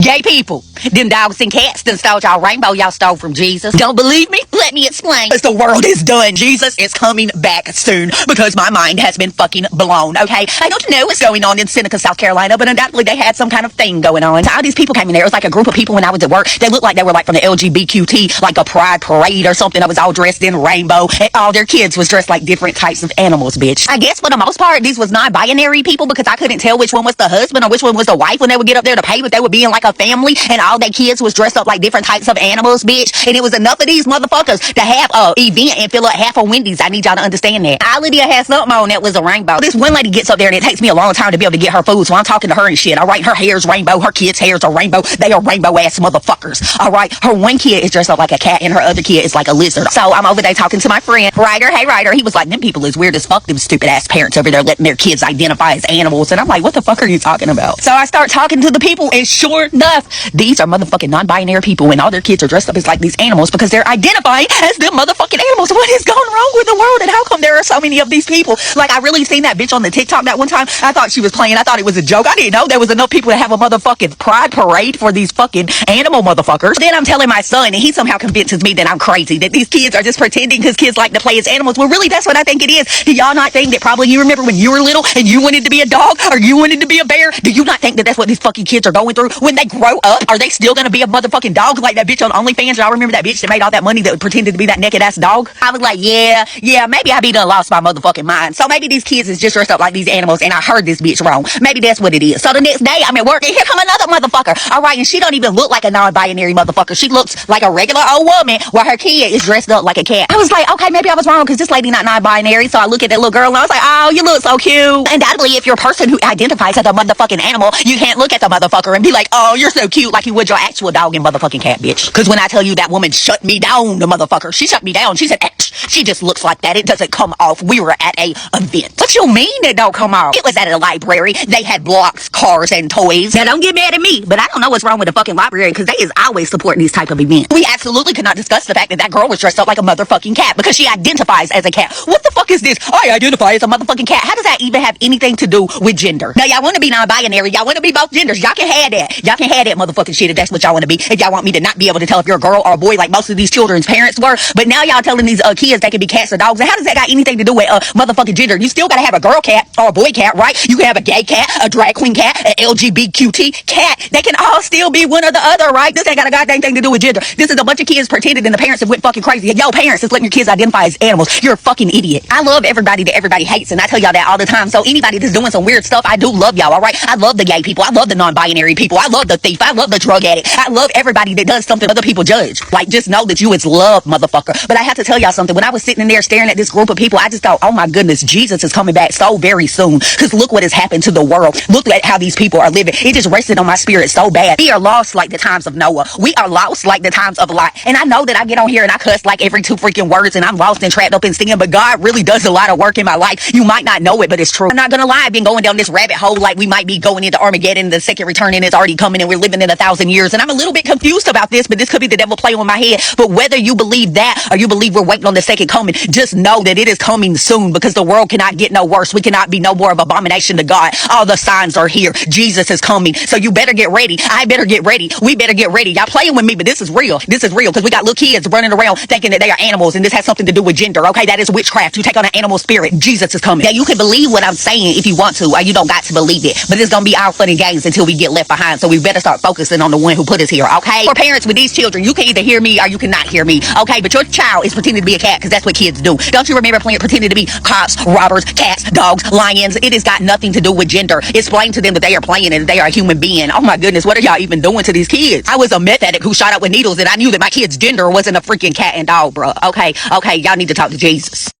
Gay people, them dogs and cats done stole y'all rainbow y'all stole from Jesus. Don't believe me? Let me explain. As the world is done, Jesus is coming back soon because my mind has been fucking blown, okay? I don't know what's going on in Seneca, South Carolina, but undoubtedly they had some kind of thing going on. So all these people came in there. It was like a group of people when I was at work. They looked like they were like from the LGBTQT, like a pride parade or something that was all dressed in rainbow. And all their kids was dressed like different types of animals, bitch. I guess for the most part, these was non-binary people because I couldn't tell which one was the husband or which one was the wife when they would get up there to pay, but they would be in like a family and all their kids was dressed up like different types of animals, bitch. And it was enough of these motherfuckers to have a event and fill up half of Wendy's. I need y'all to understand that. Lydia had something on that was a rainbow. This one lady gets up there and it takes me a long time to be able to get her food, so I'm talking to her and shit. All right, her hair's rainbow, her kids' hairs are rainbow. They are rainbow ass motherfuckers. All right, her one kid is dressed up like a cat and her other kid is like a lizard. So I'm over there talking to my friend Ryder. Hey Ryder, he was like, them people is weird as fuck. Them stupid ass parents over there letting their kids identify as animals. And I'm like, what the fuck are you talking about? So I start talking to the people and sure enough, these are motherfucking non-binary people and all their kids are dressed up as like these animals because they're identifying as them motherfucking animals. What is going wrong with the world and how come there are so many of these people? Like I really seen that bitch on the TikTok that one time. I thought she was playing. I thought it was a joke. I didn't know there was enough people to have a motherfucking pride parade for these fucking animal motherfuckers. Then I'm telling my son and he somehow convinces me that I'm crazy, that these kids are just pretending because kids like to play as animals. Well really that's what I think it is. Do y'all not think that probably you remember when you were little and you wanted to be a dog or you wanted to be a bear? Do you not think that that's what these fucking kids are going through when they grow up? Are they still gonna be a motherfucking dog like that bitch on OnlyFans? Y'all remember that bitch that made all that money that pretended to be that naked ass dog? I was like, yeah, maybe I be done lost my motherfucking mind. So maybe these kids is just dressed up like these animals and I heard this bitch wrong. Maybe that's what it is. So the next day I'm at work and here come another motherfucker. All right, and she don't even look like a non-binary motherfucker. She looks like a regular old woman while her kid is dressed up like a cat. I was like, okay, maybe I was wrong because this lady not non-binary. So I look at that little girl and I was like, oh, you look so cute. Undoubtedly, if you're a person who identifies as a motherfucking animal, you can't look at the motherfucker and be like, oh, you're so cute like you would your actual dog and motherfucking cat, bitch. Because when I tell you that woman shut me down, the motherfucker, she shut me down. She said, she just looks like that. It doesn't come off. We were at a event. What you mean it don't come off? It was at a library. They had blocks, cars, and toys. Now don't get mad at me, but I don't know what's wrong with the fucking library because they is always supporting these type of events. We absolutely could not discuss the fact that that girl was dressed up like a motherfucking cat because she identifies as a cat. What the fuck is this? I identify as a motherfucking cat. How does that even have anything to do with gender? Now y'all want to be non-binary. Y'all want to be both genders. Y'all can have that. Y'all can have that motherfucking shit if that's what y'all want to be. If y'all want me to not be able to tell if you're a girl or a boy like most of these children's parents were. But now y'all telling these kids they can be cats or dogs. And how does that got anything to do with motherfucking gender? You still gotta have a girl cat or a boy cat, right? You can have a gay cat, a drag queen cat, an LGBTQT cat. They can all still be one or the other, right? This ain't got a goddamn thing to do with gender. This is a bunch of kids pretending and the parents have went fucking crazy. Yo, parents is letting your kids identify as animals. You're a fucking idiot. I love everybody that everybody hates and I tell y'all that all the time. So anybody that's doing some weird stuff, I do love y'all, alright? I love the gay people. I love the non-binary people. I love the thief. I love the drug addict. I love everybody that does something other people judge. Like, just know that you is love, motherfucker. But I have to tell y'all something. When I was sitting in there staring at this group of people, I just thought, oh my goodness, Jesus is coming back so very soon. Because look what has happened to the world. Look at how these people are living. It just rested on my spirit so bad. We are lost like the times of Noah. We are lost like the times of Lot. And I know that I get on here and I cuss like every 2 freaking words and I'm lost and trapped up in sin, but God really does a lot of work in my life. You might not know it, but it's true. I'm not gonna lie, I've been going down this rabbit hole like we might be going into Armageddon, the second return and it's already coming and we're living in 1,000 years. And I'm a little bit confused about this, but this could be the devil playing with my head. But whether you believe that or you believe we're waiting on the second coming, just know that it is coming soon because the world cannot get no worse. We cannot be no more of abomination to God. All the signs are here. Jesus is coming. So you better get ready. I better get ready. We better get ready. Y'all playing with me, but this is real. This is real because we got little kids running around thinking that they are animals and this has something to do with gender. Okay, that is witchcraft. You take on an animal spirit. Jesus is coming. Now you can believe what I'm saying if you want to, or you don't got to believe it. But it's gonna be our fun and games until we get left behind. So we better start focusing on the one who put us here. Okay, for parents with these children, you can either hear me or you cannot hear me. Okay, but your child is pretending to be a cat because that's what kids do. Don't you remember pretending to be cops, robbers, cats, dogs, lions? It has got nothing to do with gender. Explain to them that they are playing and that they are a human being. Oh my goodness, what are y'all even doing to these kids? I was a meth addict who shot up with needles and I knew that my kid's gender wasn't a freaking cat and dog, bro. Okay, y'all need to talk to Jesus.